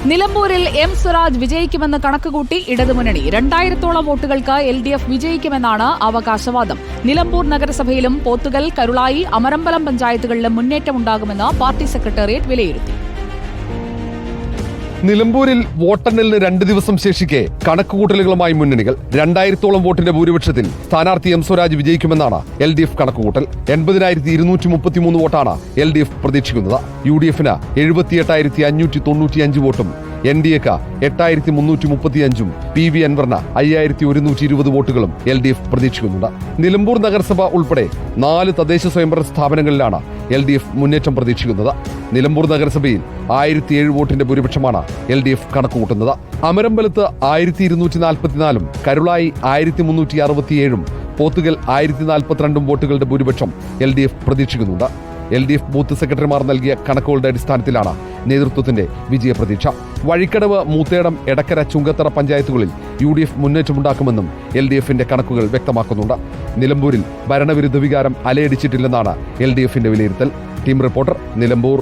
നിലമ്പൂരിൽ എം സ്വരാജ് വിജയിക്കുമെന്ന് കണക്കുകൂട്ടി ഇടതുമുന്നണി 2000-ഓളം വോട്ടുകൾക്ക് LDF വിജയിക്കുമെന്നാണ് അവകാശവാദം. നിലമ്പൂർ നഗരസഭയിലും പോത്തുകൽ, കരുളായി, അമരമ്പലം പഞ്ചായത്തുകളിലും മുന്നേറ്റമുണ്ടാകുമെന്ന് പാർട്ടി സെക്രട്ടേറിയറ്റ് വിലയിരുത്തി. നിലമ്പൂരിൽ വോട്ടെണ്ണലിന് 2 ദിവസം ശേഷിക്കെ കണക്കുകൂട്ടലുകളുമായി മുന്നണികൾ. 2000-ഓളം വോട്ടിന്റെ ഭൂരിപക്ഷത്തിൽ സ്ഥാനാർത്ഥി എം സ്വരാജ് വിജയിക്കുമെന്നാണ് LDF കണക്കുകൂട്ടൽ. 80,233 വോട്ടാണ് LDF പ്രതീക്ഷിക്കുന്നത്. UDF-ന് 78,595 വോട്ടും NDA-ക്ക് 8,335 PV അൻവറിന് 5,120 വോട്ടുകളും LDF പ്രതീക്ഷിക്കുന്നുണ്ട്. നിലമ്പൂർ നഗരസഭ ഉൾപ്പെടെ 4 തദ്ദേശ സ്വയംഭരണ സ്ഥാപനങ്ങളിലാണ് LDF മുന്നേറ്റം പ്രതീക്ഷിക്കുന്നത്. നിലമ്പൂർ നഗരസഭയിൽ 1007 വോട്ടിന്റെ ഭൂരിപക്ഷമാണ് LDF കണക്കുകൂട്ടുന്നത്. അമരമ്പലത്ത് 1244-ഉം കരുളായി 1367-ഉം പോത്തുകൽ 1042 വോട്ടുകളുടെ ഭൂരിപക്ഷം LDF പ്രതീക്ഷിക്കുന്നുണ്ട്. LDF ബൂത്ത് സെക്രട്ടറിമാർ നൽകിയ കണക്കുകളുടെ അടിസ്ഥാനത്തിലാണ് നേതൃത്വത്തിന്റെ വിജയപ്രതീക്ഷ. വഴിക്കടവ്, മൂത്തേടം, എടക്കര, ചുങ്കത്തറ പഞ്ചായത്തുകളിൽ UDF മുന്നേറ്റമുണ്ടാക്കുമെന്നും LDF-ന്റെ കണക്കുകൾ വ്യക്തമാക്കുന്നുണ്ട്. നിലമ്പൂരിൽ ഭരണവിരുദ്ധ വികാരം അലയടിച്ചിട്ടില്ലെന്നാണ് LDF-ന്റെ വിലയിരുത്തൽ. Team reporter, Nilambur.